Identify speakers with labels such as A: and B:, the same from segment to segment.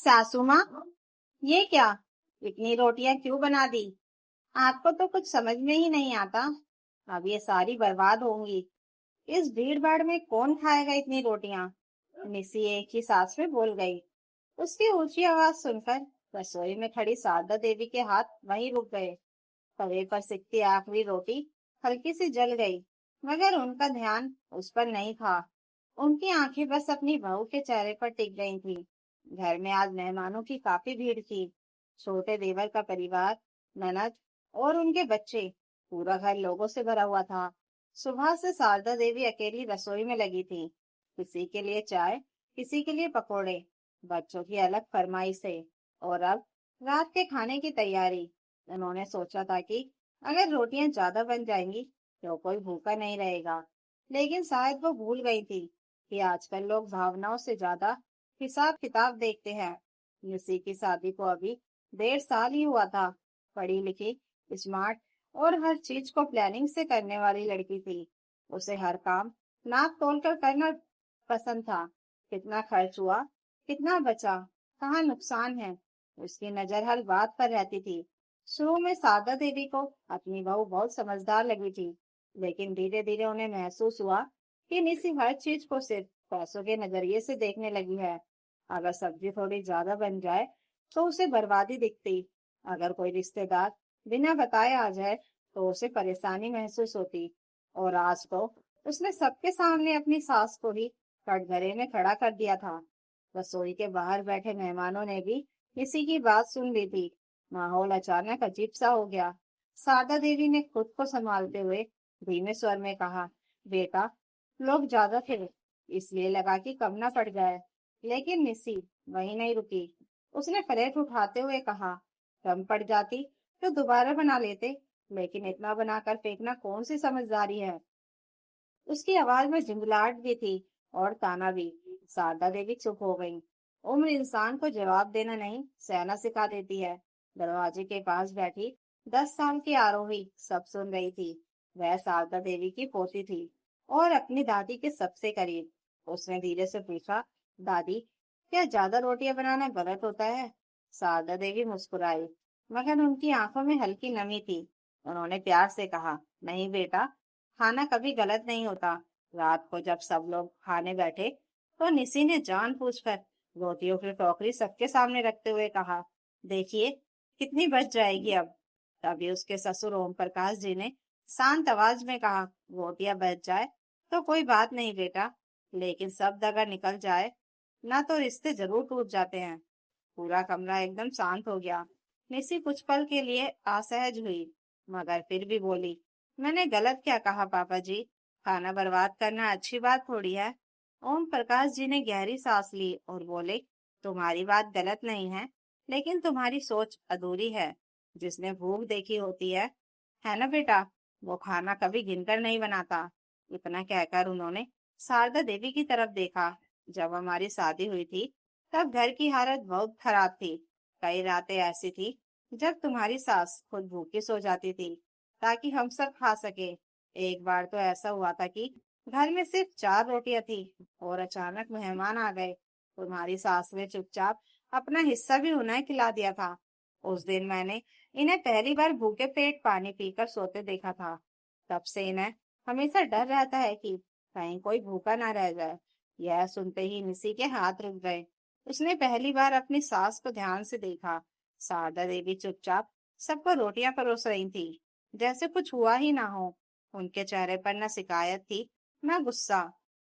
A: सासू माँ, ये क्या? इतनी रोटियां क्यों बना दी? आपको तो कुछ समझ में ही नहीं आता। अब ये सारी बर्बाद होंगी। इस भीड़ भाड़ में कौन खाएगा इतनी रोटियां? निसी एक ही सांस में बोल गई। उसकी ऊंची आवाज सुनकर रसोई में खड़ी शारदा देवी के हाथ वहीं रुक गए। तवे पर सिकती आखिरी रोटी हल्की सी जल गई, मगर उनका ध्यान उस पर नहीं था। उनकी आंखें बस अपनी बहू के चेहरे पर टिक गई थी। घर में आज मेहमानों की काफी भीड़ थी। छोटे देवर का परिवार, ननद और उनके बच्चे, पूरा घर लोगों से भरा हुआ था। सुबह से शारदा देवी अकेली रसोई में लगी थी। किसी के लिए चाय, किसी के लिए पकोड़े, बच्चों की अलग फरमाइशें, और अब रात के खाने की तैयारी। उन्होंने सोचा था कि अगर रोटियां ज्यादा बन जाएंगी तो कोई भूखा नहीं रहेगा, लेकिन शायद वो भूल गई थी कि आजकल लोग भावनाओं से ज्यादा हिसाब किताब देखते हैं। निशी की शादी को अभी 1.5 साल ही हुआ था। पढ़ी लिखी, स्मार्ट और हर चीज को प्लानिंग से करने वाली लड़की थी। उसे हर काम नाप तोल कर करना पसंद था। कितना खर्च हुआ, कितना बचा, कहाँ नुकसान है, उसकी नजर हर बात पर रहती थी। शुरू में शारदा देवी को अपनी बहू बहुत समझदार लगी थी, लेकिन धीरे धीरे उन्हें महसूस हुआ कि निशी हर चीज को सिर्फ पैसों के नजरिए से देखने लगी है। अगर सब्जी थोड़ी ज्यादा बन जाए तो उसे बर्बादी दिखती। अगर कोई रिश्तेदार बिना बताए आ जाए तो उसे परेशानी महसूस होती। और आज तो उसने सबके सामने अपनी सास को ही कटघरे में खड़ा कर दिया था। रसोई के बाहर बैठे मेहमानों ने भी किसी की बात सुन ली थी। माहौल अचानक अजीब सा हो गया। शारदा देवी ने खुद को संभालते हुए धीमे स्वर में कहा, बेटा, लोग ज्यादा थे इसलिए लगा कि कम ना पड़ जाए। लेकिन निसी वहीं नहीं रुकी। उसने प्लेट उठाते हुए कहा, कम पड़ जाती तो दोबारा बना लेते, लेकिन इतना बनाकर फेंकना कौन सी समझदारी है। उसकी आवाज में झिंझलाहट भी थी और ताना भी। शारदा देवी चुप हो गई। उम्र इंसान को जवाब देना नहीं, सहना सिखा देती है। दरवाजे के पास बैठी 10 साल की आरोही सब सुन रही थी। वह शारदा देवी की पोती थी और अपनी दादी के सबसे करीब। उसने धीरे से पूछा, दादी, क्या ज्यादा रोटियां बनाना गलत होता है? शारदा देवी मुस्कुराई, मगर उनकी आंखों में हल्की नमी थी। उन्होंने प्यार से कहा, नहीं बेटा, खाना कभी गलत नहीं होता। रात को जब सब लोग खाने बैठे तो निसी ने जान पूछकर रोटियों की टोकरी सबके सामने रखते हुए कहा, देखिए कितनी बच जाएगी अब। तभी उसके ससुर ओम प्रकाश जी ने शांत आवाज में कहा, रोटियां बच जाए तो कोई बात नहीं बेटा, लेकिन शब्द अगर निकल जाए ना तो रिश्ते जरूर टूट जाते हैं। पूरा कमरा एकदम शांत हो गया। निसी कुछ पल के लिए असहज हुई, मगर फिर भी बोली, मैंने गलत क्या कहा पापा जी? खाना बर्बाद करना अच्छी बात थोड़ी है। ओम प्रकाश जी ने गहरी सांस ली और बोले, तुम्हारी बात गलत नहीं है, लेकिन तुम्हारी सोच अधूरी है। जिसने भूख देखी होती है ना बेटा, वो खाना कभी गिनकर नहीं बनाता। इतना कहकर उन्होंने शारदा देवी की तरफ देखा। जब हमारी शादी हुई थी तब घर की हालत बहुत खराब थी। कई रातें ऐसी थी जब तुम्हारी सास खुद भूखी सो जाती थी ताकि हम सब खा सके। एक बार तो ऐसा हुआ था कि घर में सिर्फ 4 रोटियां थी और अचानक मेहमान आ गए। तुम्हारी सास ने चुपचाप अपना हिस्सा भी उन्हें खिला दिया था। उस दिन मैंने इन्हें पहली बार भूखे पेट पानी पीकर सोते देखा था। तब से इन्हें हमेशा डर रहता है कि कहीं कोई भूखा ना रह जाए। यह सुनते ही निसी के हाथ रुक गए। उसने पहली बार अपनी सास को ध्यान से देखा। शारदा देवी चुपचाप सबको रोटियां परोस रही थी, जैसे कुछ हुआ ही ना हो। उनके चेहरे पर न शिकायत थी, न गुस्सा,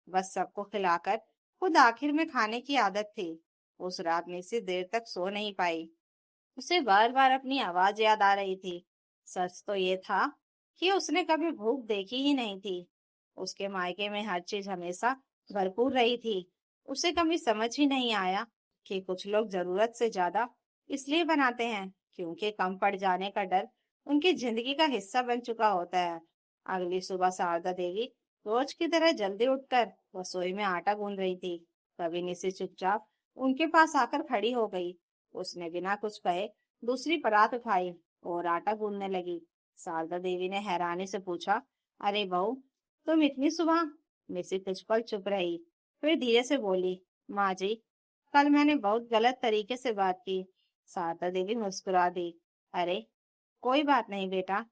A: बस सबको खिलाकर खुद आखिर में खाने की आदत थी। उस रात निसी देर तक सो नहीं पाई। उसे बार बार अपनी आवाज याद आ रही थी। सच तो ये था कि उसने कभी भूख देखी ही नहीं थी। उसके मायके में हर चीज हमेशा भरपूर रही थी। उसे कभी समझ ही नहीं आया कि कुछ लोग जरूरत से ज्यादा इसलिए बनाते हैं क्योंकि कम पड़ जाने का डर उनकी जिंदगी का हिस्सा बन चुका होता है। अगली सुबह शारदा देवी रोज की तरह जल्दी उठकर रसोई में आटा गूंद रही थी। कभी निसी चुपचाप उनके पास आकर खड़ी हो गई। उसने बिना कुछ कहे दूसरी परात उठाई और आटा गूंदने लगी। शारदा देवी ने हैरानी से पूछा, अरे बहू, तुम इतनी सुबह? निसी कुछ पल चुप रही, फिर धीरे से बोली, माँ जी, कल मैंने बहुत गलत तरीके से बात की। शारदा देवी मुस्कुरा दी। अरे कोई बात नहीं बेटा,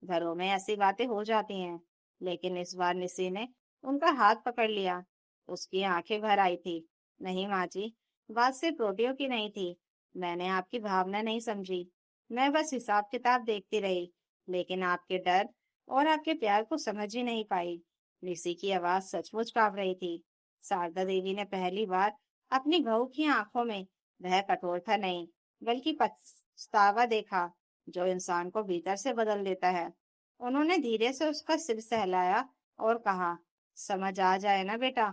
A: घरों में ऐसी बातें हो जाती हैं। लेकिन इस बार निसी ने उनका हाथ पकड़ लिया। उसकी आंखें भर आई थी। नहीं माँ जी, बात सिर्फ रोटियों की नहीं थी। मैंने आपकी भावना नहीं समझी। मैं बस हिसाब किताब देखती रही, लेकिन आपके डर और आपके प्यार को समझ ही नहीं पाई। निसी की आवाज सचमुच कांप रही थी। शारदा देवी ने पहली बार अपनी बहू की आंखों में वह कठोरता नहीं, बल्कि पछतावा देखा, जो इंसान को भीतर से बदल देता है। उन्होंने धीरे से उसका सिर सहलाया और कहा, समझ आ जाए ना बेटा,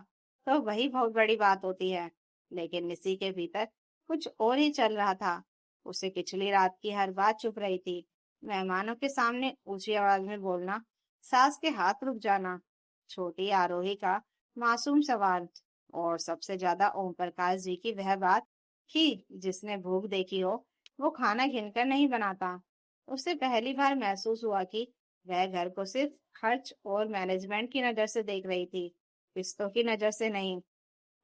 A: तो वही बहुत बड़ी बात होती है। लेकिन निसी के भीतर कुछ और ही चल रहा था। उसे पिछली रात की हर बात चुप रही थी। मेहमानों के सामने ऊंची आवाज में बोलना, सास के हाथ रुक जाना, छोटी आरोही का मासूम सवाल, और सबसे ज्यादा ओम प्रकाश जी की वह बात कि जिसने भूख देखी हो वो खाना गिनकर नहीं बनाता। उसे पहली बार महसूस हुआ कि वह घर को सिर्फ खर्च और मैनेजमेंट की नजर से देख रही थी, रिश्तों की नजर से नहीं।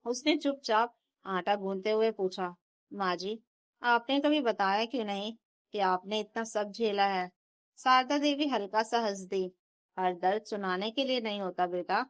A: उसने चुपचाप आटा गूंथते हुए पूछा, माँ जी, आपने कभी बताया क्यों नहीं कि आपने इतना सब झेला है? शारदा देवी हल्का सा हंस दी। हर दर्द सुनाने के लिए नहीं होता बेटा,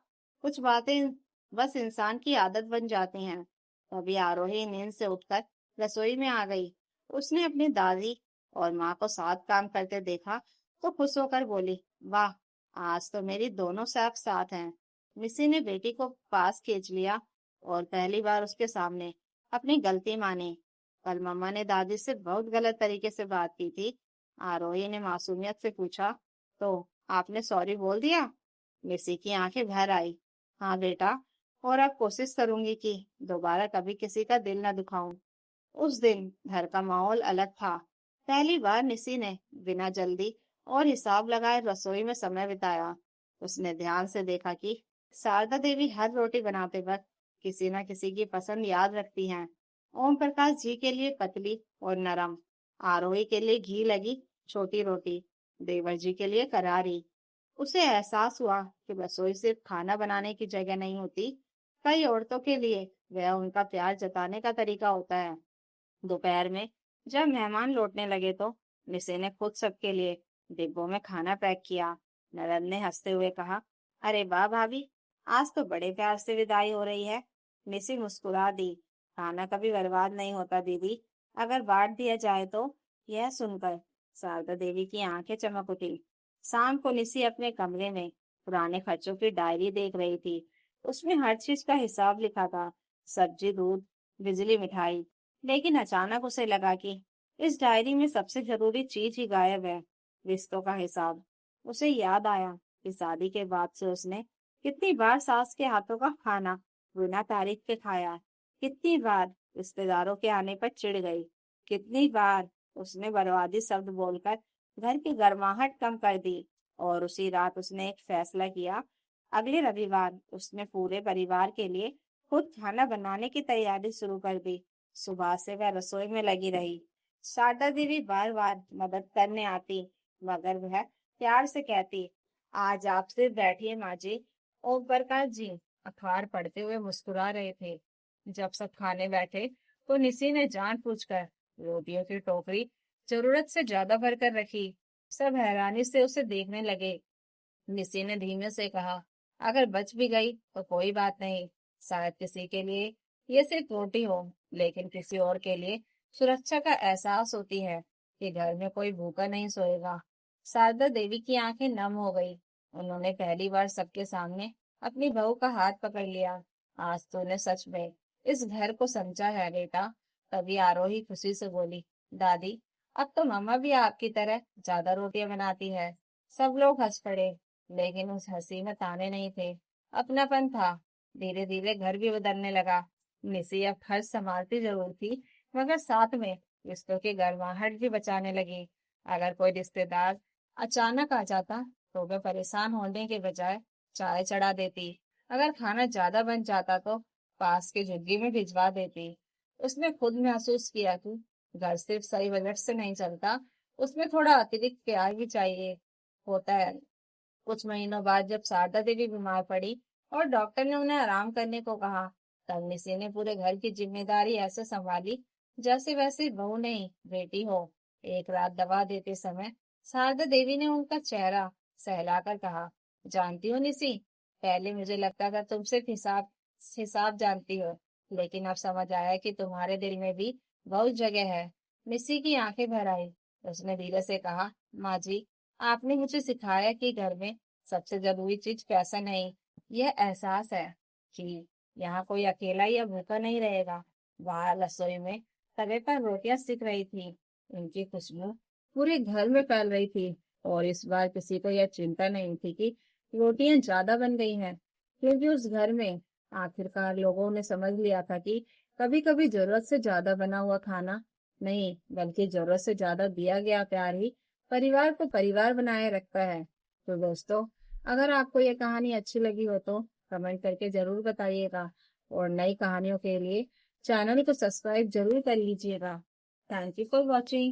A: कुछ बातें बस इंसान की आदत बन जाती हैं। तभी आरोही नींद से उठकर रसोई में आ गई। उसने अपनी दादी और माँ को साथ काम करते देखा तो खुश होकर बोली, वाह, आज तो मेरी दोनों साथ साथ हैं। मिसी ने बेटी को पास खींच लिया और पहली बार उसके सामने अपनी गलती मानी। कल मम्मा ने दादी से बहुत गलत तरीके से बात की थी। आरोही ने मासूमियत से पूछा, तो आपने सॉरी बोल दिया? मिसी की आंखें भर आई। हाँ बेटा, और अब कोशिश करूंगी कि दोबारा कभी किसी का दिल न दुखाऊं। उस दिन घर का माहौल अलग था। पहली बार निसी ने बिना जल्दी और हिसाब लगाए रसोई में समय बिताया। उसने ध्यान से देखा कि शारदा देवी हर रोटी बनाते वक्त किसी न किसी की पसंद याद रखती हैं। ओम प्रकाश जी के लिए पतली और नरम, आरोही के लिए घी लगी छोटी रोटी, देवर जी के लिए करारी। उसे एहसास हुआ कि रसोई सिर्फ खाना बनाने की जगह नहीं होती, कई औरतों के लिए वह उनका प्यार जताने का तरीका होता है। दोपहर में जब मेहमान लौटने लगे तो निशे ने खुद सबके लिए डिब्बों में खाना पैक किया। नरन ने हंसते हुए कहा, अरे वाह भाभी, आज तो बड़े प्यार से विदाई हो रही है। निशी मुस्कुरा दी। खाना कभी बर्बाद नहीं होता दीदी, अगर बांट दिया जाए तो। यह सुनकर शारदा देवी की आंखें चमक उठी। शाम को निशी अपने कमरे में पुराने खर्चों की डायरी देख रही थी। उसमें हर चीज का हिसाब लिखा था, सब्जी, दूध, बिजली, मिठाई। लेकिन अचानक उसे लगा कि इस डायरी में सबसे जरूरी चीज ही गायब है, रिश्तों का हिसाब। उसे याद आया कि शादी के बाद से उसने कितनी बार सास के हाथों का खाना बिना तारीफ के खाया, कितनी बार रिश्तेदारों के आने पर चिढ़ गई, कितनी बार उसने बर्बादी शब्द बोलकर घर की गर्माहट कम कर दी। और उसी रात उसने एक फैसला किया। अगले रविवार उसने पूरे परिवार के लिए खुद खाना बनाने की तैयारी शुरू कर दी। सुबह से वह रसोई में लगी रही। शारदा देवी बार बार मदद करने आती, मगर वह प्यार से कहती, आज आप सिर्फ बैठिए माँ जी। ओम प्रकाश जी अखबार पढ़ते हुए मुस्कुरा रहे थे। जब सब खाने बैठे तो निसी ने जानबूझकर रोटियों की टोकरी जरूरत से ज्यादा भरकर रखी। सब हैरानी से उसे देखने लगे। निसी ने धीमे से कहा, अगर बच भी गई तो कोई बात नहीं, शायद किसी के लिए ये सिर्फ रोटी हो, लेकिन किसी और के लिए सुरक्षा का एहसास होती है कि घर में कोई भूखा नहीं सोएगा। शारदा देवी की आंखें नम हो गई। उन्होंने पहली बार सबके सामने अपनी बहू का हाथ पकड़ लिया। आज तूने सच में इस घर को समझा है बेटा। तभी आरोही खुशी से बोली, दादी, अब तो मम्मा भी आपकी तरह ज्यादा रोटियां बनाती है। सब लोग हंस पड़े, लेकिन उस हंसी में ताने नहीं थे, अपनापन था। धीरे धीरे घर भी बदलने लगा। निसी अब खर्च संभालती जरूर थी, मगर साथ में रिश्तों की गर्माहट भी बचाने लगी। अगर कोई रिश्तेदार अचानक आ जाता तो वह परेशान होने के बजाय चाय चढ़ा देती। अगर खाना ज्यादा बन जाता तो पास के झुग्गी में भिजवा देती। उसने खुद महसूस किया कि घर सिर्फ सही बजट से नहीं चलता, उसमें थोड़ा अतिरिक्त प्यार भी चाहिए होता है। कुछ महीनों बाद जब शारदा देवी बीमार पड़ी और डॉक्टर ने उन्हें आराम करने को कहा,
B: तब निशी ने पूरे घर की जिम्मेदारी ऐसे संभाली जैसे वैसे बहू नहीं बेटी हो। एक रात दवा देते समय शारदा देवी ने उनका चेहरा सहलाकर कहा, जानती हो निशी, पहले मुझे लगता था तुम सिर्फ हिसाब हिसाब जानती हो, लेकिन अब समझ आया कि तुम्हारे दिल में भी बहुत जगह है। निशी की आंखें भर आई। उसने धीरे से कहा, माँ जी, आपने मुझे सिखाया कि घर में सबसे जरूरी चीज पैसा नहीं, यह एहसास है कि यहाँ कोई अकेला या भूखा नहीं रहेगा। वहां रसोई में तवे पर रोटियां सिक रही थी। उनकी खुशबू पूरे घर में फैल रही थी और इस बार किसी को यह चिंता नहीं थी कि रोटियां ज्यादा बन गई हैं, क्योंकि उस घर में आखिरकार लोगों ने समझ लिया था कि कभी कभी जरूरत से ज्यादा बना हुआ खाना नहीं, बल्कि जरूरत से ज्यादा दिया गया प्यार ही परिवार को परिवार बनाए रखता है। तो दोस्तों, अगर आपको ये कहानी अच्छी लगी हो तो कमेंट करके जरूर बताइएगा और नई कहानियों के लिए चैनल को सब्सक्राइब जरूर कर लीजिएगा। Thank you for watching.